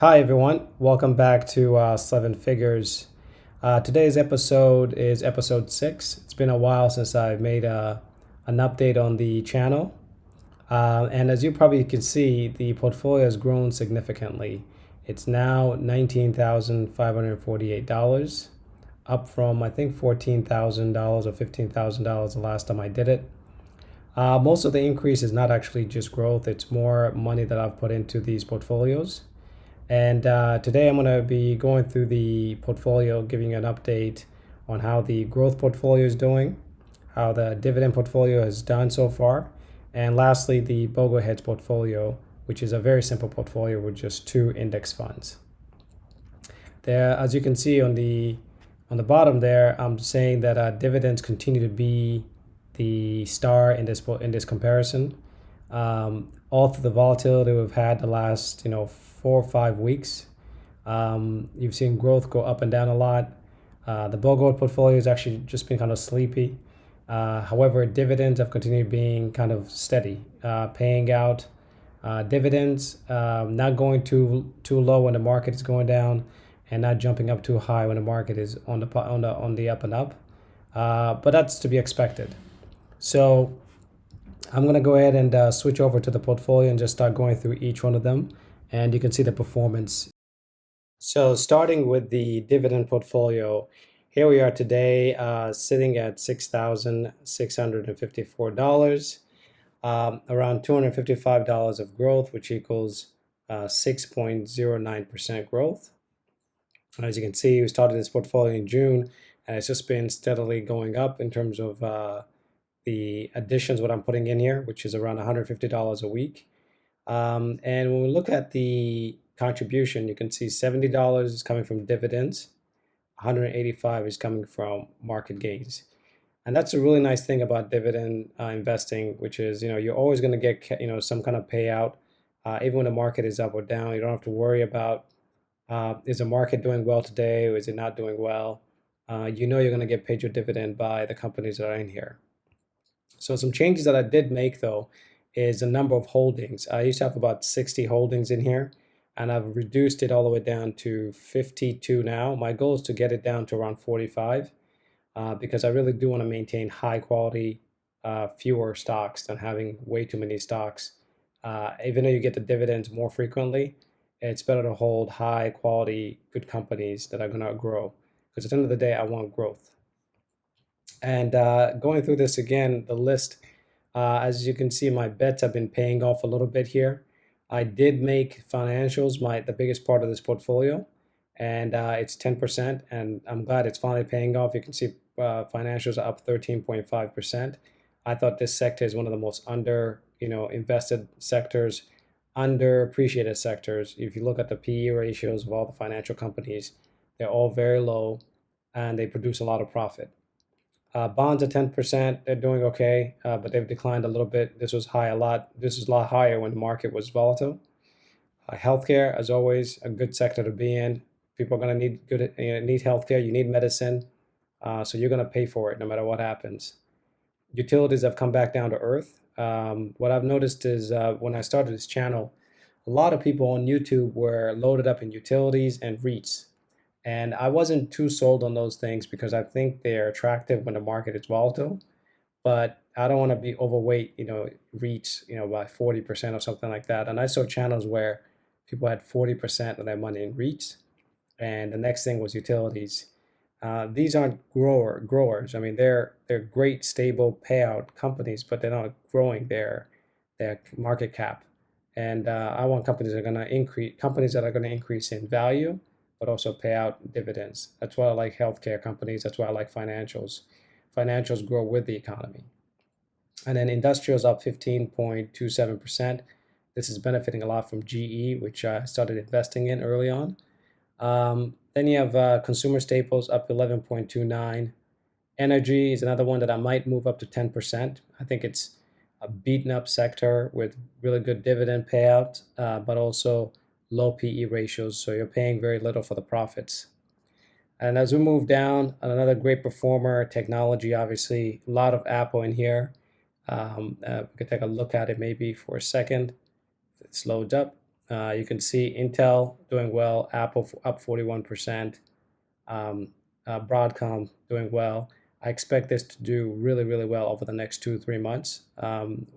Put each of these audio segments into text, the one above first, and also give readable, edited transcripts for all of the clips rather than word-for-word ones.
Hi, everyone. Welcome back to Seven Figures. Today's episode is episode 6. It's been a while since I made an update on the channel. And as you probably can see, the portfolio has grown significantly. It's now $19,548, up from I think $14,000 or $15,000 the last time I did it. Most of the increase is not actually just growth, it's more money that I've put into these portfolios. And today I'm going to be going through the portfolio, giving you an update on how the growth portfolio is doing, how the dividend portfolio has done so far, and lastly, the Bogleheads portfolio, which is a very simple portfolio with just two index funds. There, as you can see on the bottom there, I'm saying that dividends continue to be the star in this comparison. All through the volatility we've had the last 4 or 5 weeks, you've seen growth go up and down a lot. The Boglehead portfolio has actually just been kind of sleepy. However, dividends have continued being kind of steady, paying out dividends, not going too low when the market is going down, and not jumping up too high when the market is on the up and up. But that's to be expected. So I'm going to go ahead and switch over to the portfolio and just start going through each one of them, and you can see the performance. So starting with the dividend portfolio, here we are today, sitting at $6,654, around $255 of growth, which equals 6.09% growth. As you can see, we started this portfolio in June, and it's just been steadily going up in terms of the additions, what I'm putting in here, which is around $150 a week. And when we look at the contribution, you can see $70 is coming from dividends, 185 is coming from market gains. And that's a really nice thing about dividend investing, which is, you're always going to get, some kind of payout, even when the market is up or down. You don't have to worry about, is the market doing well today or is it not doing well? You're going to get paid your dividend by the companies that are in here. So some changes that I did make though is the number of holdings. I used to have about 60 holdings in here, and I've reduced it all the way down to 52 now. My goal is to get it down to around 45 because I really do want to maintain high quality, fewer stocks than having way too many stocks. Even though you get the dividends more frequently, it's better to hold high quality, good companies that are going to grow. Because at the end of the day, I want growth. And going through this again, the list, as you can see, my bets have been paying off a little bit here. I did make financials the biggest part of this portfolio, and it's 10%, and I'm glad it's finally paying off. You can see financials are up 13.5%. I thought this sector is one of the most invested sectors, underappreciated sectors. If you look at the PE ratios of all the financial companies, they're all very low, and they produce a lot of profit. Bonds at 10%, they're doing okay, but they've declined a little bit. This was high a lot. This was a lot higher when the market was volatile. Healthcare, as always, a good sector to be in. People are going to need healthcare. You need medicine, so you're going to pay for it no matter what happens. Utilities have come back down to earth. What I've noticed is when I started this channel, a lot of people on YouTube were loaded up in utilities and REITs. And I wasn't too sold on those things because I think they're attractive when the market is volatile, but I don't want to be overweight, REITs, by 40% or something like that. And I saw channels where people had 40% of their money in REITs, and the next thing was utilities. These aren't growers. I mean, they're great, stable payout companies, but they're not growing their market cap. And I want companies that are going to increase in value but also pay out dividends. That's why I like healthcare companies. That's why I like financials. Financials grow with the economy. And then industrials up 15.27%. This is benefiting a lot from GE, which I started investing in early on. Then you have consumer staples up 11.29. Energy is another one that I might move up to 10%. I think it's a beaten up sector with really good dividend payout, but also low PE ratios, so you're paying very little for the profits. And as we move down, another great performer, technology, obviously, a lot of Apple in here. We could take a look at it maybe for a second. It loads up. You can see Intel doing well, Apple up 41%, Broadcom doing well. I expect this to do really, really well over the next 2 to 3 months.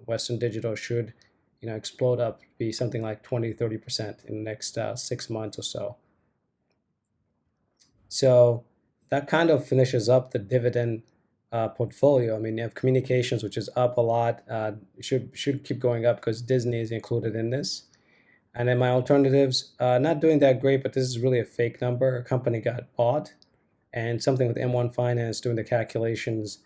Western Digital should, explode up, be something like 20 to 30% in the next 6 months or so. So that kind of finishes up the dividend portfolio. I mean, you have communications, which is up a lot. Should keep going up because Disney is included in this. And then my alternatives, not doing that great, but this is really a fake number. A company got bought, and something with M1 Finance doing the calculations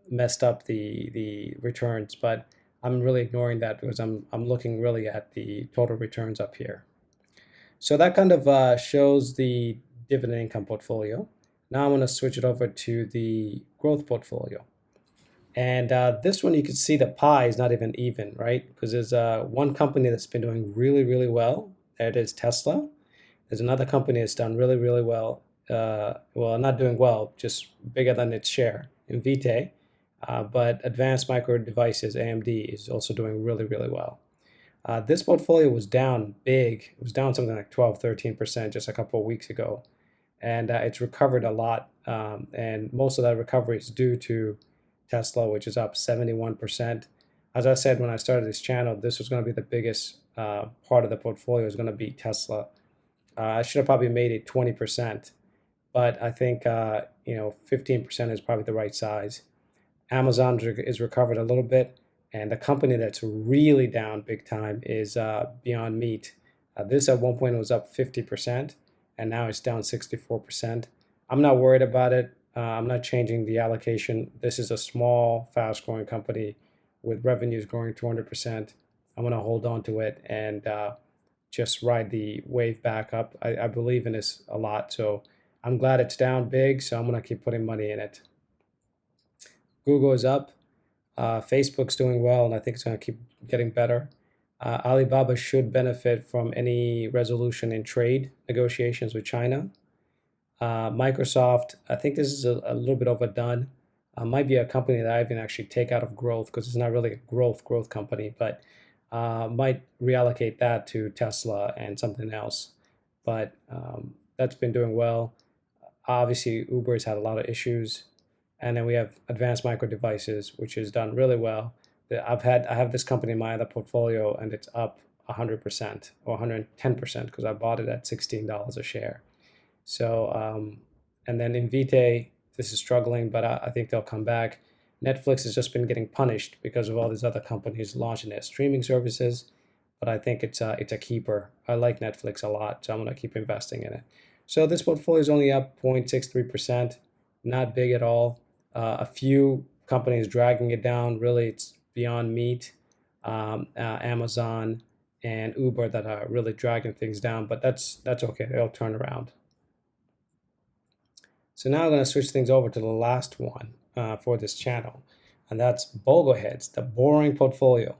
messed up the returns. But I'm really ignoring that because I'm looking really at the total returns up here. So that kind of shows the dividend income portfolio. Now I'm going to switch it over to the growth portfolio. And this one, you can see the pie is not even, right? Because there's one company that's been doing really, really well. That is Tesla. There's another company that's done really, really well. Well, not doing well, just bigger than its share, Invitae. But Advanced Micro Devices, AMD, is also doing really, really well. This portfolio was down big. It was down something like 12, 13% just a couple of weeks ago. And it's recovered a lot. And most of that recovery is due to Tesla, which is up 71%. As I said when I started this channel, this was going to be the biggest part of the portfolio is going to be Tesla. I should have probably made it 20%, but I think 15% is probably the right size. Amazon is recovered a little bit, and the company that's really down big time is Beyond Meat. This at one point was up 50%, and now it's down 64%. I'm not worried about it. I'm not changing the allocation. This is a small, fast-growing company with revenues growing 200%. I'm going to hold on to it and just ride the wave back up. I believe in this a lot, so I'm glad it's down big, so I'm going to keep putting money in it. Google is up. Facebook's doing well, and I think it's going to keep getting better. Alibaba should benefit from any resolution in trade negotiations with China. Microsoft, I think this is a little bit overdone. Might be a company that I even actually take out of growth because it's not really a growth company, but might reallocate that to Tesla and something else. But that's been doing well. Obviously, Uber has had a lot of issues. And then we have Advanced Micro Devices, which has done really well. I have this company in my other portfolio, and it's up 100% or 110% because I bought it at $16 a share. So, and then Invitae, this is struggling, but I think they'll come back. Netflix has just been getting punished because of all these other companies launching their streaming services, but I think it's a keeper. I like Netflix a lot, so I'm going to keep investing in it. So this portfolio is only up 0.63%, not big at all. A few companies dragging it down. Really, it's Beyond Meat, Amazon, and Uber that are really dragging things down, but that's okay. They'll turn around. So now I'm going to switch things over to the last one for this channel, and that's Bogleheads, the boring portfolio.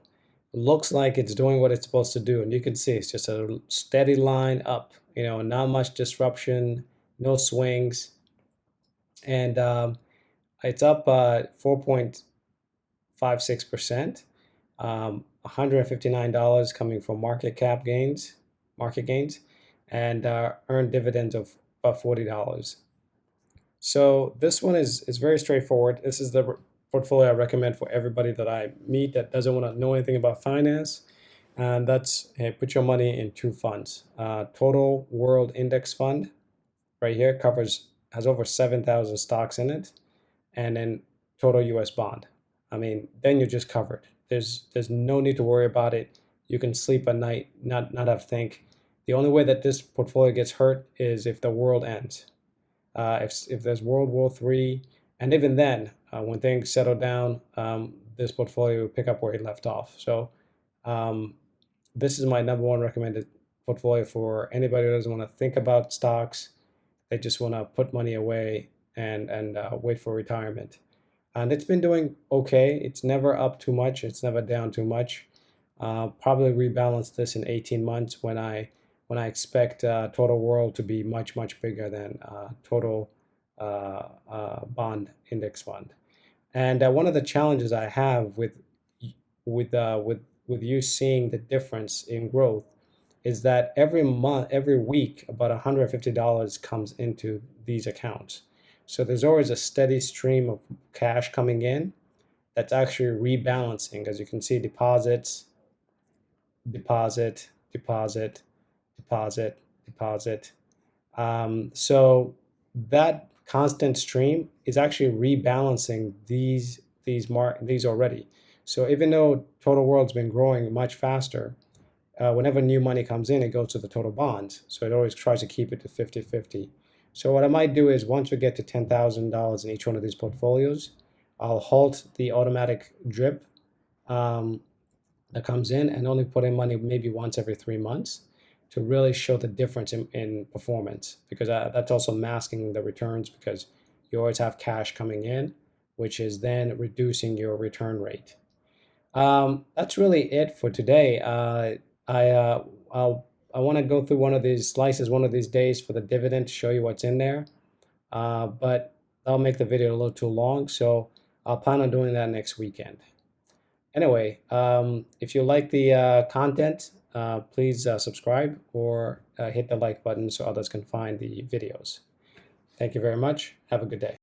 It looks like it's doing what it's supposed to do, and you can see it's just a steady line up, not much disruption, no swings, and it's up 4.56%, $159 coming from market gains, and earned dividends of about $40. So this one is very straightforward. This is the portfolio I recommend for everybody that I meet that doesn't want to know anything about finance. And that's, hey, put your money in two funds. Total World Index Fund right here has over 7,000 stocks in it. And then Total US Bond. I mean, then you're just covered. There's no need to worry about it. You can sleep at night, not have to think. The only way that this portfolio gets hurt is if the world ends. If there's World War III, and even then, when things settle down, this portfolio will pick up where it left off. So this is my number one recommended portfolio for anybody who doesn't want to think about stocks. They just want to put money away and wait for retirement. And it's been doing okay. It's never up too much. It's never down too much. Probably rebalance this in 18 months when I expect Total World to be much bigger than Total Bond Index Fund. And one of the challenges I have with you seeing the difference in growth is that every month, every week, about $150 comes into these accounts. So there's always a steady stream of cash coming in that's actually rebalancing. As you can see, deposits, deposit, deposit, deposit, deposit. So that constant stream is actually rebalancing these already. So even though total world's been growing much faster, whenever new money comes in, it goes to the total bonds. So it always tries to keep it to 50-50. So what I might do is once we get to $10,000 in each one of these portfolios, I'll halt the automatic drip that comes in and only put in money maybe once every 3 months to really show the difference in performance, because that's also masking the returns, because you always have cash coming in, which is then reducing your return rate. That's really it for today. I want to go through one of these slices one of these days for the dividend to show you what's in there, but that'll make the video a little too long, so I'll plan on doing that next weekend. Anyway, if you like the content, please subscribe or hit the like button so others can find the videos. Thank you very much. Have a good day.